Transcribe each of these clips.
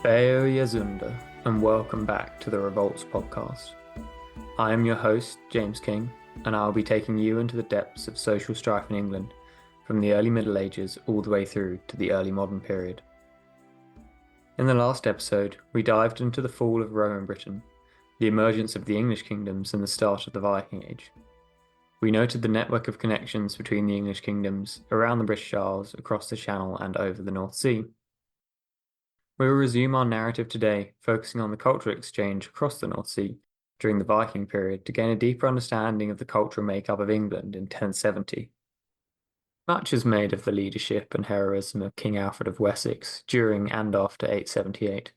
Theo Yazunda, and welcome back to the Revolts Podcast. I am your host, James King, and I'll be taking you into the depths of social strife in England, from the early Middle Ages all the way through to the early modern period. In the last episode, we dived into the fall of Roman Britain, the emergence of the English kingdoms, and the start of the Viking Age. We noted the network of connections between the English kingdoms, around the British Isles, across the Channel, and over the North Sea. We will resume our narrative today, focusing on the cultural exchange across the North Sea during the Viking period to gain a deeper understanding of the cultural makeup of England in 1070. Much is made of the leadership and heroism of King Alfred of Wessex during and after 878.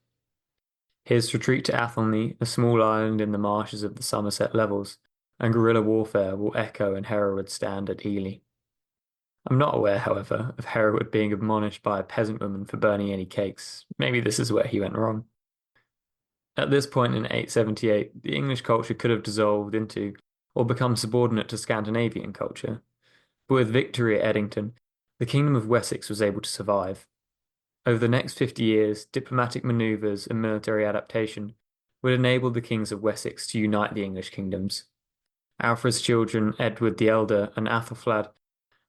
His retreat to Athelney, a small island in the marshes of the Somerset Levels, and guerrilla warfare will echo in Harold's stand at Ely. I'm not aware, however, of Harold being admonished by a peasant woman for burning any cakes. Maybe this is where he went wrong. At this point in 878, the English culture could have dissolved into or become subordinate to Scandinavian culture. But with victory at Edington, the Kingdom of Wessex was able to survive. Over the next 50 years, diplomatic manoeuvres and military adaptation would enable the kings of Wessex to unite the English kingdoms. Alfred's children, Edward the Elder and Athelflaed,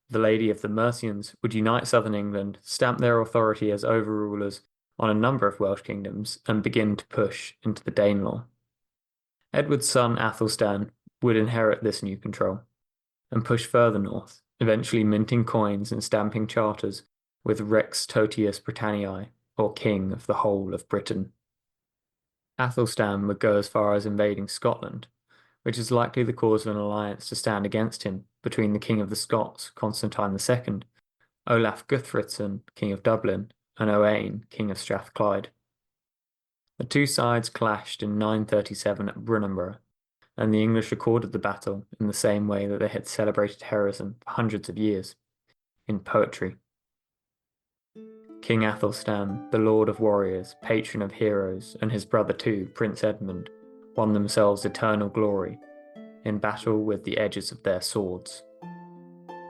the Lady of the Mercians, would unite southern England, stamp their authority as overrulers on a number of Welsh kingdoms, and begin to push into the Danelaw. Edward's son Athelstan would inherit this new control, and push further north, eventually minting coins and stamping charters with Rex Totius Britanniae, or King of the whole of Britain. Athelstan would go as far as invading Scotland, which is likely the cause of an alliance to stand against him between the King of the Scots, Constantine II, Olaf Guthfrithson, King of Dublin, and Owain, King of Strathclyde. The two sides clashed in 937 at Brunanburh, and the English recorded the battle in the same way that they had celebrated heroism for hundreds of years, in poetry. King Athelstan, the Lord of Warriors, patron of heroes, and his brother too, Prince Edmund, won themselves eternal glory in battle with the edges of their swords.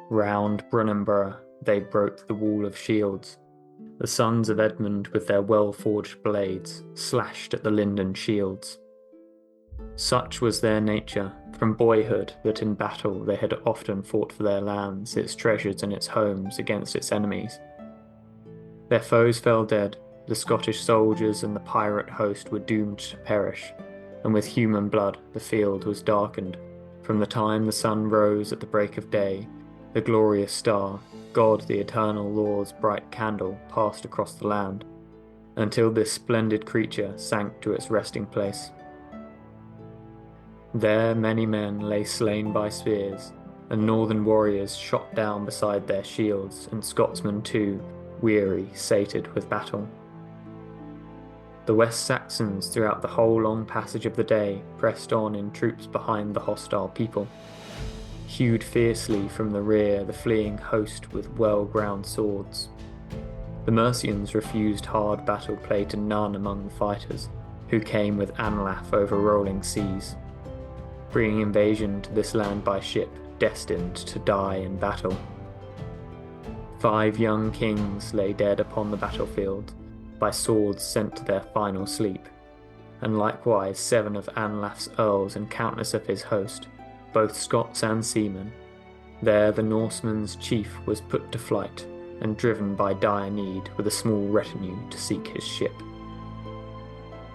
Round Brunanburh they broke the wall of shields. The sons of Edmund with their well-forged blades slashed at the linden shields. Such was their nature from boyhood that in battle they had often fought for their lands, its treasures and its homes against its enemies. Their foes fell dead, the Scottish soldiers and the pirate host were doomed to perish, and with human blood the field was darkened. From the time the sun rose at the break of day, the glorious star, God the eternal Lord's bright candle, passed across the land, until this splendid creature sank to its resting place. There many men lay slain by spears, and northern warriors shot down beside their shields, and Scotsmen too, weary, sated with battle. The West Saxons throughout the whole long passage of the day pressed on in troops behind the hostile people, hewed fiercely from the rear the fleeing host with well-ground swords. The Mercians refused hard battle play to none among the fighters, who came with Anlaf over rolling seas, bringing invasion to this land by ship, destined to die in battle. 5 young kings lay dead upon the battlefield, by swords sent to their final sleep, and likewise 7 of Anlaf's earls and countless of his host, both Scots and seamen. There the Norseman's chief was put to flight, and driven by dire need with a small retinue to seek his ship.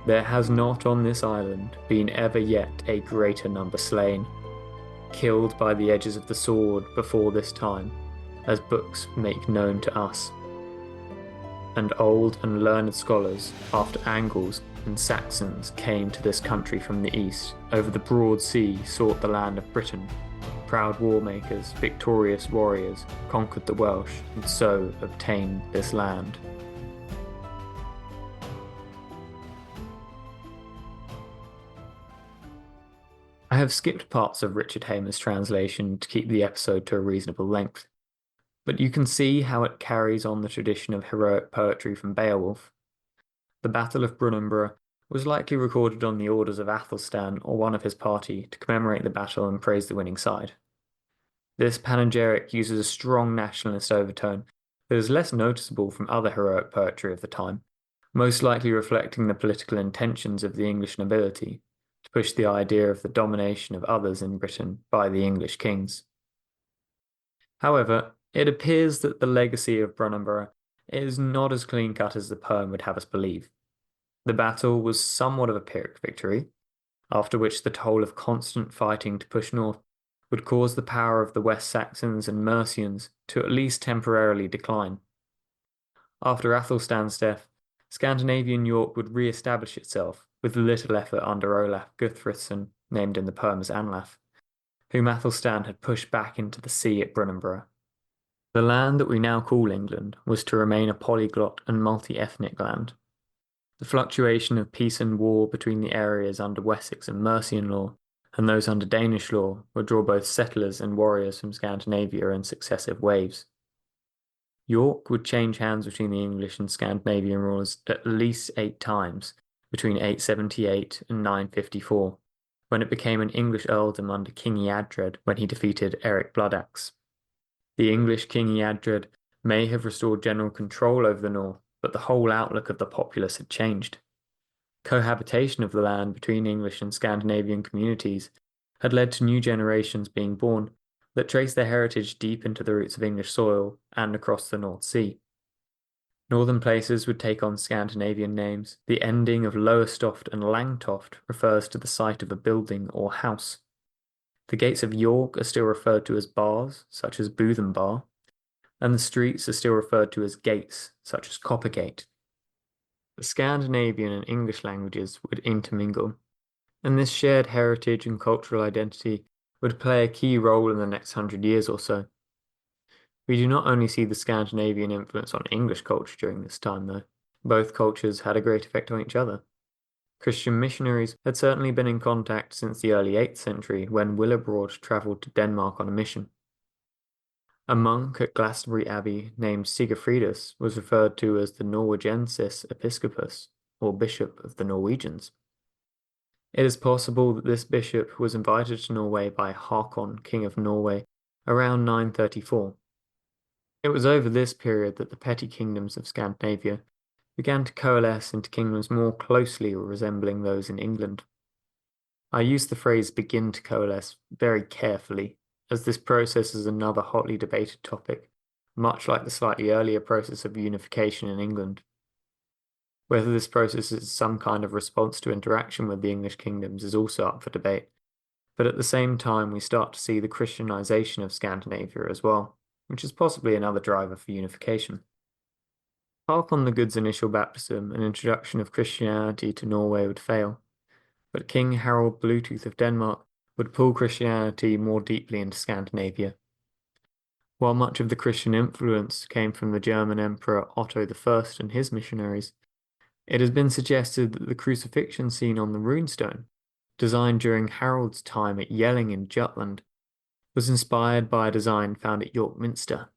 There has not on this island been ever yet a greater number slain, killed by the edges of the sword before this time, as books make known to us. And old and learned scholars, after Angles and Saxons came to this country from the east, over the broad sea sought the land of Britain. Proud war makers, victorious warriors, conquered the Welsh, and so obtained this land. I have skipped parts of Richard Hamer's translation to keep the episode to a reasonable length, but you can see how it carries on the tradition of heroic poetry from Beowulf. The Battle of Brunanburh was likely recorded on the orders of Athelstan or one of his party to commemorate the battle and praise the winning side. This panegyric uses a strong nationalist overtone that is less noticeable from other heroic poetry of the time, most likely reflecting the political intentions of the English nobility to push the idea of the domination of others in Britain by the English kings. However, it appears that the legacy of Brunanburh is not as clean-cut as the poem would have us believe. The battle was somewhat of a Pyrrhic victory, after which the toll of constant fighting to push north would cause the power of the West Saxons and Mercians to at least temporarily decline. After Athelstan's death, Scandinavian York would re-establish itself with little effort under Olaf Guthrithson, named in the poem as Anlaf, whom Athelstan had pushed back into the sea at Brunanburh. The land that we now call England was to remain a polyglot and multi-ethnic land. The fluctuation of peace and war between the areas under Wessex and Mercian law and those under Danish law would draw both settlers and warriors from Scandinavia in successive waves. York would change hands between the English and Scandinavian rulers at least 8 times between 878 and 954, when it became an English earldom under King Eadred when he defeated Eric Bloodaxe. The English King Eadred may have restored general control over the north, but the whole outlook of the populace had changed. Cohabitation of the land between English and Scandinavian communities had led to new generations being born that traced their heritage deep into the roots of English soil and across the North Sea. Northern places would take on Scandinavian names. The ending of Lowestoft and Langtoft refers to the site of a building or house. The gates of York are still referred to as bars, such as Bootham Bar, and the streets are still referred to as gates, such as Coppergate. The Scandinavian and English languages would intermingle, and this shared heritage and cultural identity would play a key role in the next 100 years or so. We do not only see the Scandinavian influence on English culture during this time, though. Both cultures had a great effect on each other. Christian missionaries had certainly been in contact since the early 8th century when Willibrord travelled to Denmark on a mission. A monk at Glastonbury Abbey named Sigefridus was referred to as the Norwegensis Episcopus, or Bishop of the Norwegians. It is possible that this bishop was invited to Norway by Håkon, King of Norway, around 934. It was over this period that the petty kingdoms of Scandinavia began to coalesce into kingdoms more closely resembling those in England. I use the phrase begin to coalesce very carefully, as this process is another hotly debated topic, much like the slightly earlier process of unification in England. Whether this process is some kind of response to interaction with the English kingdoms is also up for debate, but at the same time we start to see the Christianization of Scandinavia as well, which is possibly another driver for unification. Upon the Good's initial baptism and introduction of Christianity to Norway would fail, but King Harold Bluetooth of Denmark would pull Christianity more deeply into Scandinavia. While much of the Christian influence came from the German Emperor Otto I and his missionaries, it has been suggested that the crucifixion seen on the runestone, designed during Harold's time at Jelling in Jutland, was inspired by a design found at York Minster.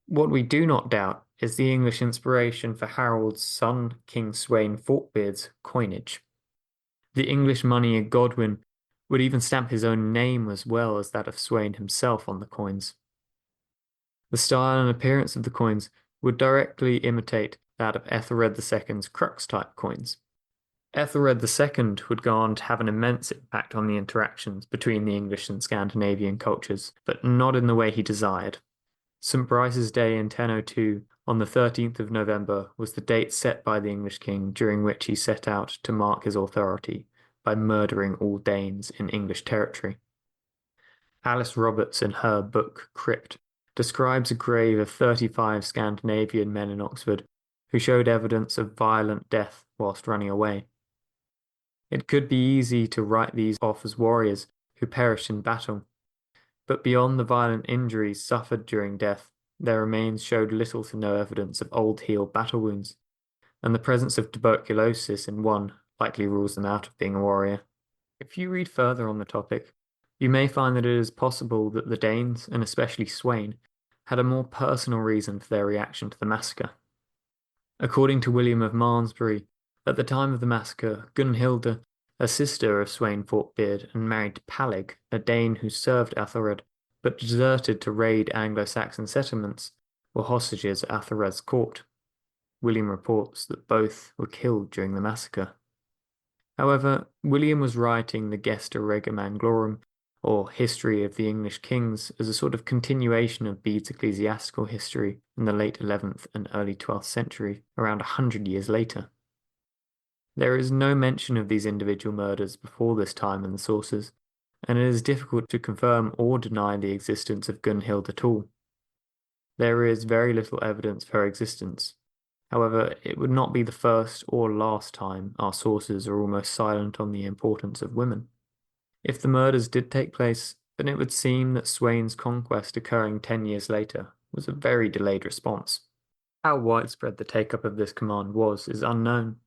What we do not doubt is the English inspiration for Harold's son, King Sweyn Forkbeard's coinage. The English moneyer Godwin would even stamp his own name as well as that of Sweyn himself on the coins. The style and appearance of the coins would directly imitate that of Ethelred II's crux-type coins. Ethelred II would go on to have an immense impact on the interactions between the English and Scandinavian cultures, but not in the way he desired. St. Brice's Day in 1002, on the 13th of November, was the date set by the English king during which he set out to mark his authority by murdering all Danes in English territory. Alice Roberts, in her book Crypt, describes a grave of 35 Scandinavian men in Oxford who showed evidence of violent death whilst running away. It could be easy to write these off as warriors who perished in battle, but beyond the violent injuries suffered during death, their remains showed little to no evidence of old-healed battle wounds, and the presence of tuberculosis in one likely rules them out of being a warrior. If you read further on the topic, you may find that it is possible that the Danes, and especially Sweyn, had a more personal reason for their reaction to the massacre. According to William of Malmesbury, at the time of the massacre, Gunhilda, a sister of Sweyn Forkbeard and married to Palig, a Dane who served Athelred but deserted to raid Anglo-Saxon settlements, were hostages at Athelred's court. William reports that both were killed during the massacre. However, William was writing the Gesta Regum Anglorum, or History of the English Kings, as a sort of continuation of Bede's ecclesiastical history in the late 11th and early 12th century, around 100 years later. There is no mention of these individual murders before this time in the sources, and it is difficult to confirm or deny the existence of Gunhild at all. There is very little evidence for her existence. However, it would not be the first or last time our sources are almost silent on the importance of women. If the murders did take place, then it would seem that Sweyn's conquest occurring 10 years later was a very delayed response. How widespread the take-up of this command was is unknown,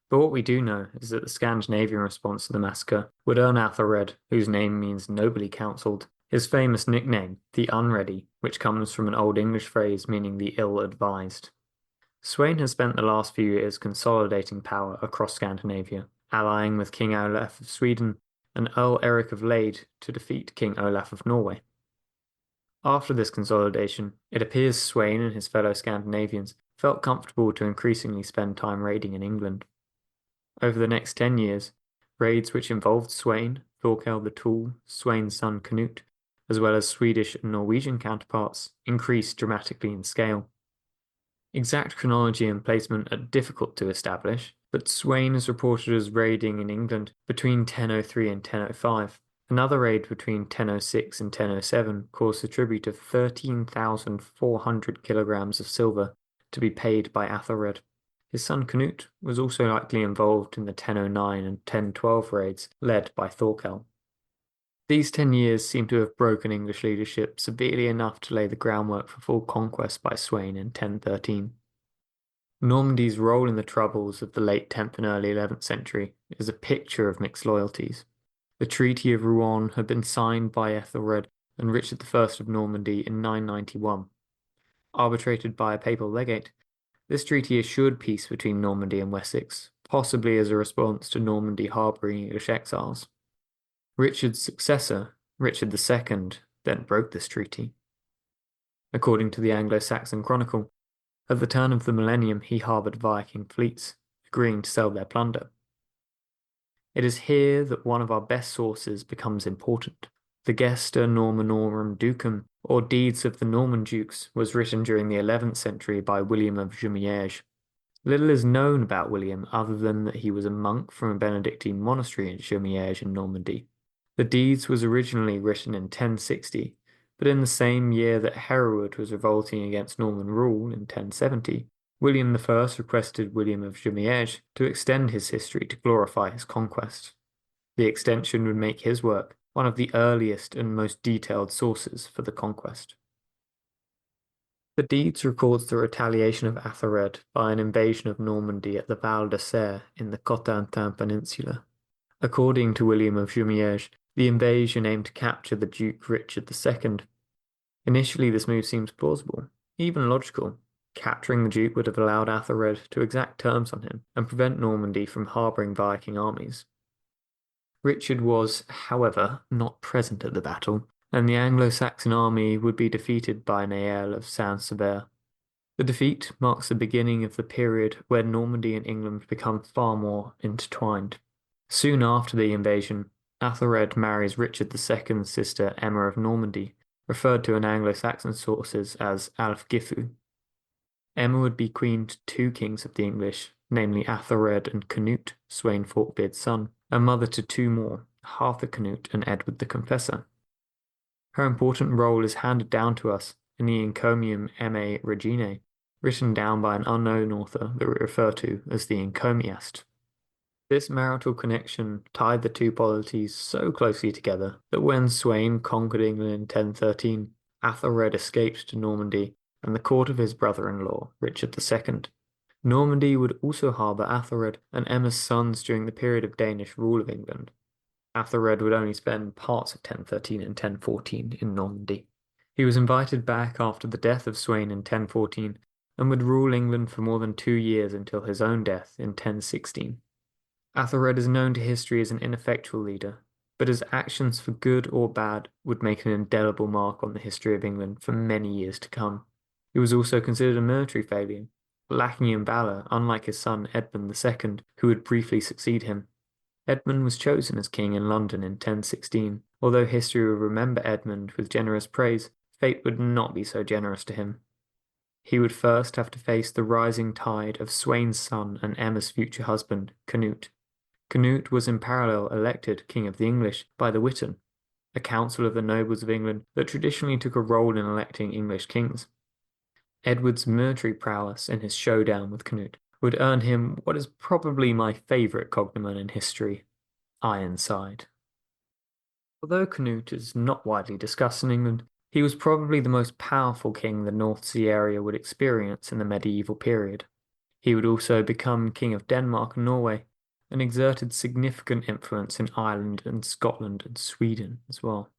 but what we do know is that the Scandinavian response to the massacre would earn Athelred, whose name means nobly counselled, his famous nickname, the Unready, which comes from an Old English phrase meaning the ill-advised. Sweyn has spent the last few years consolidating power across Scandinavia, allying with King Olaf of Sweden and Earl Eric of Lade to defeat King Olaf of Norway. After this consolidation, it appears Sweyn and his fellow Scandinavians felt comfortable to increasingly spend time raiding in England. Over the next 10 years, raids which involved Sweyn, Thorkel the Tall, Sweyn's son Canute, as well as Swedish and Norwegian counterparts, increased dramatically in scale. Exact chronology and placement are difficult to establish, but Sweyn is reported as raiding in England between 1003 and 1005. Another raid between 1006 and 1007 caused a tribute of 13,400 kilograms of silver to be paid by Athelred. His son Canute was also likely involved in the 1009 and 1012 raids led by Thorkel. These 10 years seem to have broken English leadership severely enough to lay the groundwork for full conquest by Sweyn in 1013. Normandy's role in the troubles of the late 10th and early 11th century is a picture of mixed loyalties. The Treaty of Rouen had been signed by Ethelred and Richard I of Normandy in 991. Arbitrated by a papal legate, this treaty assured peace between Normandy and Wessex, possibly as a response to Normandy harbouring English exiles. Richard's successor, Richard II, then broke this treaty. According to the Anglo-Saxon Chronicle, at the turn of the millennium he harboured Viking fleets, agreeing to sell their plunder. It is here that one of our best sources becomes important. The Gesta Normanorum Ducum, or Deeds of the Norman Dukes, was written during the 11th century by William of Jumièges. Little is known about William other than that he was a monk from a Benedictine monastery in Jumièges in Normandy. The Deeds was originally written in 1060, but in the same year that Hereward was revolting against Norman rule in 1070, William I requested William of Jumièges to extend his history to glorify his conquest. The extension would make his work one of the earliest and most detailed sources for the conquest. The Deeds records the retaliation of Athelred by an invasion of Normandy at the Val de Serre in the Cotentin Peninsula. According to William of Jumièges, the invasion aimed to capture the Duke Richard II. Initially, this move seems plausible, even logical. Capturing the Duke would have allowed Athelred to exact terms on him and prevent Normandy from harbouring Viking armies. Richard was, however, not present at the battle, and the Anglo-Saxon army would be defeated by Nael of Saint-Sever. The defeat marks the beginning of the period where Normandy and England become far more intertwined. Soon after the invasion, Athelred marries Richard II's sister Emma of Normandy, referred to in Anglo-Saxon sources as Alfgifu. Emma would be queen to two kings of the English, namely Athelred and Canute, Sweyn Forkbeard's son, and mother to two more, Arthur Canute and Edward the Confessor. Her important role is handed down to us in the Encomium Emme Reginae, written down by an unknown author that we refer to as the Encomiast. This marital connection tied the two polities so closely together that when Sweyn conquered England in 1013, Athelred escaped to Normandy and the court of his brother-in-law, Richard II. Normandy would also harbour Athelred and Emma's sons during the period of Danish rule of England. Athelred would only spend parts of 1013 and 1014 in Normandy. He was invited back after the death of Sweyn in 1014 and would rule England for more than 2 years until his own death in 1016. Athelred is known to history as an ineffectual leader, but his actions for good or bad would make an indelible mark on the history of England for many years to come. He was also considered a military failure, lacking in valour, unlike his son Edmund II, who would briefly succeed him. Edmund was chosen as king in London in 1016. Although history will remember Edmund with generous praise, fate would not be so generous to him. He would first have to face the rising tide of Sweyn's son and Emma's future husband, Canute. Canute was in parallel elected King of the English by the Witan, a council of the nobles of England that traditionally took a role in electing English kings. Edward's military prowess in his showdown with Canute would earn him what is probably my favourite cognomen in history, Ironside. Although Canute is not widely discussed in England, he was probably the most powerful king the North Sea area would experience in the medieval period. He would also become King of Denmark and Norway, and exerted significant influence in Ireland and Scotland and Sweden as well.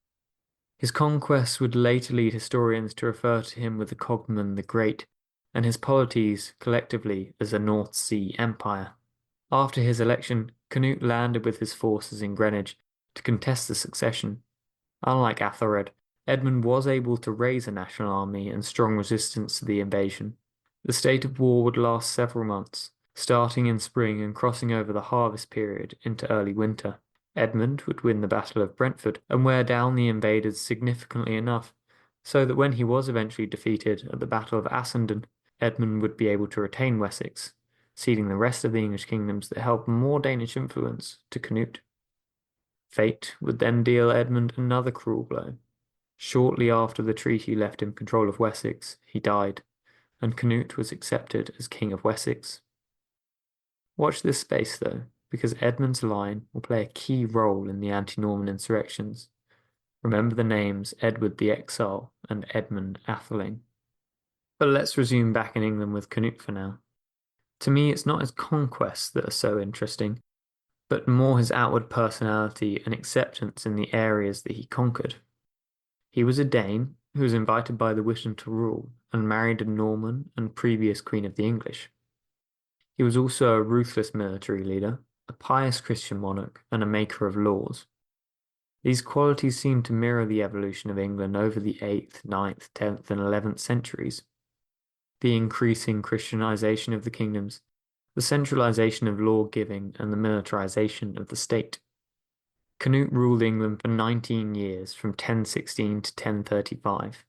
His conquests would later lead historians to refer to him with the cognomen the Great, and his polities collectively as the North Sea Empire. After his election, Canute landed with his forces in Greenwich to contest the succession. Unlike Athelred, Edmund was able to raise a national army and strong resistance to the invasion. The state of war would last several months, starting in spring and crossing over the harvest period into early winter. Edmund would win the Battle of Brentford and wear down the invaders significantly enough, so that when he was eventually defeated at the Battle of Assendon, Edmund would be able to retain Wessex, ceding the rest of the English kingdoms that held more Danish influence to Canute. Fate would then deal Edmund another cruel blow. Shortly after the treaty left him control of Wessex, he died, and Canute was accepted as King of Wessex. Watch this space though, because Edmund's line will play a key role in the anti-Norman insurrections. Remember the names Edward the Exile and Edmund Atheling. But let's resume back in England with Canute for now. To me, it's not his conquests that are so interesting, but more his outward personality and acceptance in the areas that he conquered. He was a Dane who was invited by the Witan to rule and married a Norman and previous Queen of the English. He was also a ruthless military leader, a pious Christian monarch, and a maker of laws. These qualities seem to mirror the evolution of England over the 8th, 9th, 10th, and 11th centuries. The increasing Christianization of the kingdoms, the centralization of law-giving, and the militarization of the state. Canute ruled England for 19 years, from 1016 to 1035.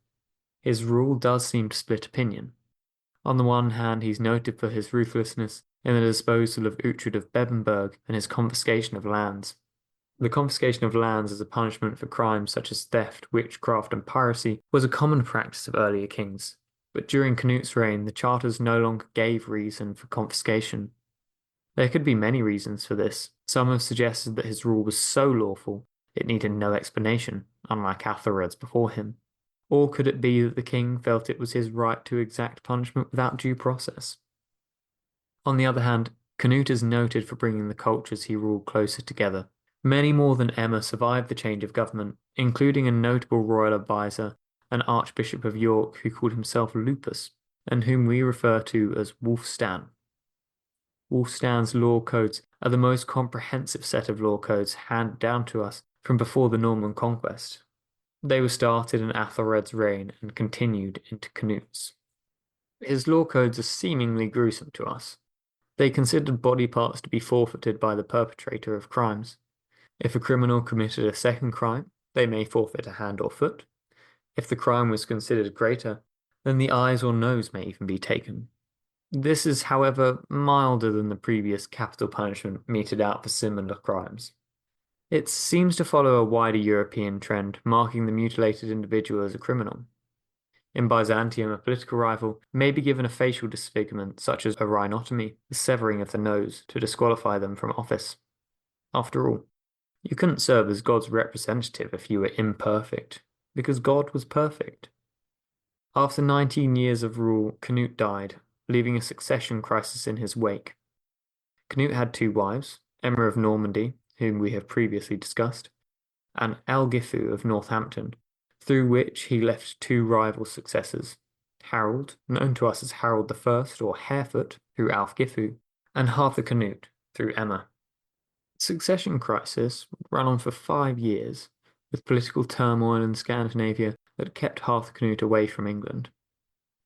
His rule does seem to split opinion. On the one hand, he's noted for his ruthlessness in the disposal of Uhtred of Bebbanburg and his confiscation of lands. The confiscation of lands as a punishment for crimes such as theft, witchcraft, and piracy was a common practice of earlier kings, but during Canute's reign, the charters no longer gave reason for confiscation. There could be many reasons for this. Some have suggested that his rule was so lawful it needed no explanation, unlike Athelred's before him. Or could it be that the king felt it was his right to exact punishment without due process? On the other hand, Canute is noted for bringing the cultures he ruled closer together. Many more than Emma survived the change of government, including a notable royal advisor, an Archbishop of York who called himself Lupus, and whum we refer to as Wulfstan. Wulfstan's law codes are the most comprehensive set of law codes handed down to us from before the Norman conquest. They were started in Athelred's reign and continued into Canute's. His law codes are seemingly gruesome to us. They considered body parts to be forfeited by the perpetrator of crimes. If a criminal committed a second crime, they may forfeit a hand or foot. If the crime was considered greater, then the eyes or nose may even be taken. This is, however, milder than the previous capital punishment meted out for similar crimes. It seems to follow a wider European trend, marking the mutilated individual as a criminal. In Byzantium, a political rival may be given a facial disfigurement such as a rhinotomy, the severing of the nose, to disqualify them from office. After all, you couldn't serve as God's representative if you were imperfect, because God was perfect. After 19 years of rule, Canute died, leaving a succession crisis in his wake. Canute had two wives, Emma of Normandy, whom we have previously discussed, and Ælgifu of Northampton, through which he left two rival successors, Harold, known to us as Harold the First or Harefoot, through Ælgifu, and Harthacnut, through Emma. The succession crisis ran on for 5 years, with political turmoil in Scandinavia that kept Harthacnut away from England.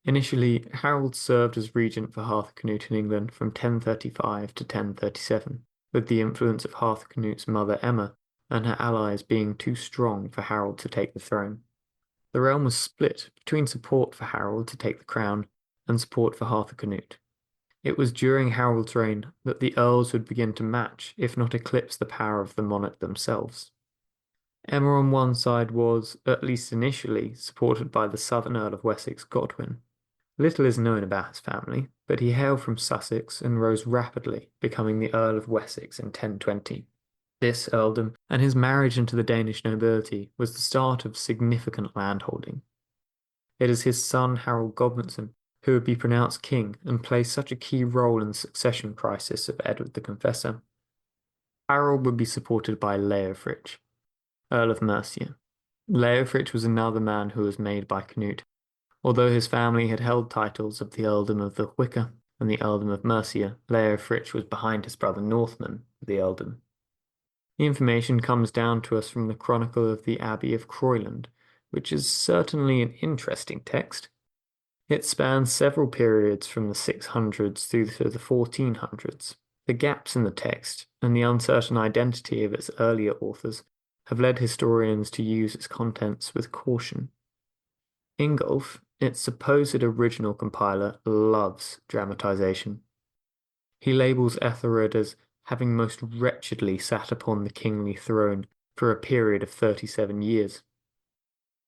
Initially, Harold served as regent for Harthacnut in England from 1035 to 1037, with the influence of Harthacnut's mother Emma and her allies being too strong for Harold to take the throne. The realm was split between support for Harold to take the crown and support for Harthacnut. It was during Harold's reign that the earls would begin to match, if not eclipse, the power of the monarch themselves. Emma on one side was, at least initially, supported by the southern Earl of Wessex, Godwin. Little is known about his family, but he hailed from Sussex and rose rapidly, becoming the Earl of Wessex in 1020. This earldom and his marriage into the Danish nobility was the start of significant landholding. It is his son Harold Godwinson who would be pronounced king and play such a key role in the succession crisis of Edward the Confessor. Harold would be supported by Leofric, Earl of Mercia. Leofric was another man who was made by Canute. Although his family had held titles of the earldom of the Wicker and the earldom of Mercia, Leofric was behind his brother Northman for the earldom. The information comes down to us from the Chronicle of the Abbey of Croyland, which is certainly an interesting text. It spans several periods from the 600s through to the 1400s. The gaps in the text and the uncertain identity of its earlier authors have led historians to use its contents with caution. Ingolf, its supposed original compiler, loves dramatization. He labels Ethelred as having most wretchedly sat upon the kingly throne for a period of 37 years,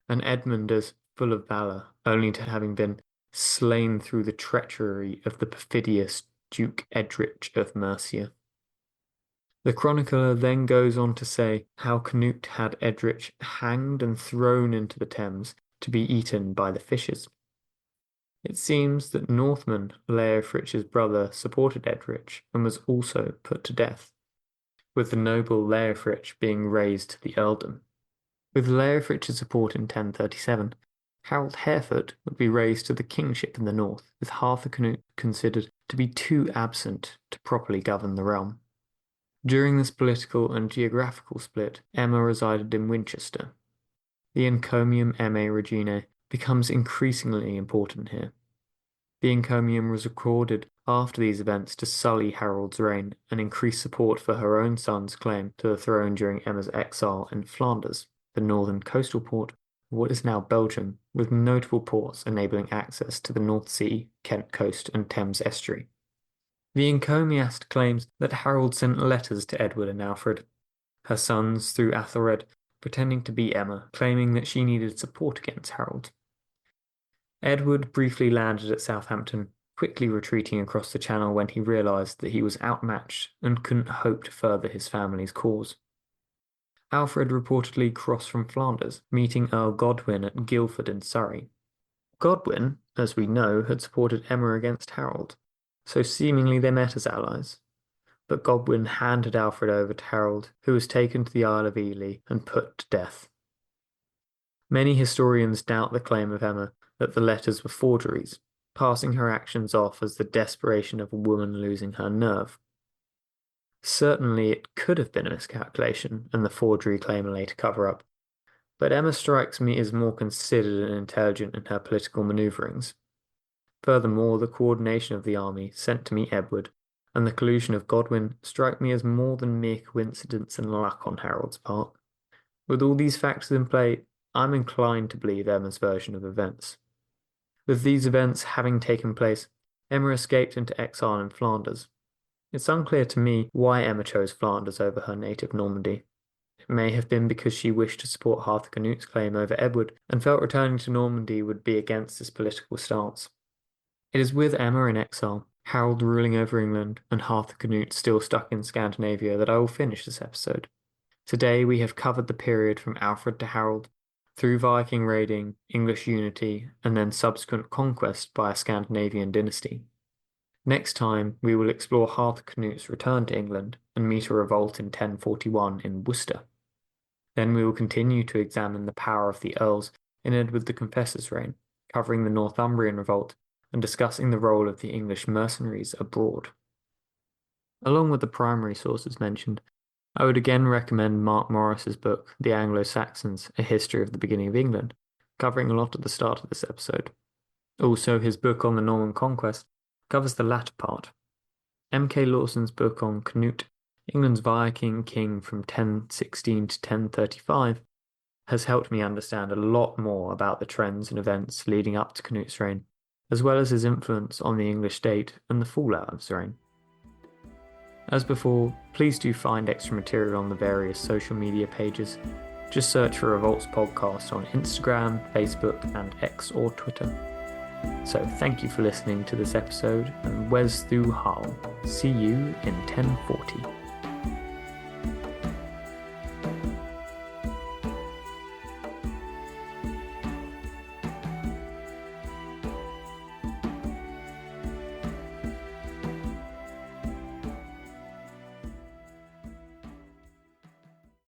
and Edmund as full of valour, only to having been slain through the treachery of the perfidious Duke Edric of Mercia. The chronicler then goes on to say how Canute had Edric hanged and thrown into the Thames to be eaten by the fishes. It seems that Northman, Leofric's brother, supported Edric and was also put to death, with the noble Leofric being raised to the earldom. With Leofric's support in 1037, Harold Harefoot would be raised to the kingship in the north, with Harthacnut considered to be too absent to properly govern the realm. During this political and geographical split, Emma resided in Winchester. The encomium Emmae Reginae becomes increasingly important here. The encomium was recorded after these events to sully Harold's reign and increase support for her own son's claim to the throne during Emma's exile in Flanders, the northern coastal port of what is now Belgium, with notable ports enabling access to the North Sea, Kent coast, and Thames estuary. The encomiast claims that Harold sent letters to Edward and Alfred, her sons, through Athelred, pretending to be Emma, claiming that she needed support against Harold. Edward briefly landed at Southampton, quickly retreating across the Channel when he realised that he was outmatched and couldn't hope to further his family's cause. Alfred reportedly crossed from Flanders, meeting Earl Godwin at Guildford in Surrey. Godwin, as we know, had supported Emma against Harold, so seemingly they met as allies. But Godwin handed Alfred over to Harold, who was taken to the Isle of Ely and put to death. Many historians doubt the claim of Emma that the letters were forgeries, passing her actions off as the desperation of a woman losing her nerve. Certainly it could have been a miscalculation and the forgery claim a later cover-up, but Emma strikes me as more considered and intelligent in her political manoeuvrings. Furthermore, the coordination of the army sent to meet Edward and the collusion of Godwin strike me as more than mere coincidence and luck on Harold's part. With all these factors in play, I'm inclined to believe Emma's version of events. With these events having taken place, Emma escaped into exile in Flanders. It's unclear to me why Emma chose Flanders over her native Normandy. It may have been because she wished to support Harthacnut's claim over Edward and felt returning to Normandy would be against this political stance. It is with Emma in exile, Harold ruling over England, and Harthacnut still stuck in Scandinavia that I will finish this episode. Today we have covered the period from Alfred to Harold, through Viking raiding, English unity, and then subsequent conquest by a Scandinavian dynasty. Next time, we will explore Harthacnut's return to England and meet a revolt in 1041 in Worcester. Then we will continue to examine the power of the Earls in Edward the Confessor's reign, covering the Northumbrian revolt and discussing the role of the English mercenaries abroad. Along with the primary sources mentioned, I would again recommend Mark Morris's book, The Anglo-Saxons, A History of the Beginning of England, covering a lot at the start of this episode. Also, his book on the Norman conquest covers the latter part. M.K. Lawson's book on Canute, England's Viking king from 1016 to 1035, has helped me understand a lot more about the trends and events leading up to Canute's reign, as well as his influence on the English state and the fallout of his reign. As before, please do find extra material on the various social media pages. Just search for Revolts Podcast on Instagram, Facebook, and X or Twitter. So thank you for listening to this episode, and Wes Thu Hao. See you in 1040.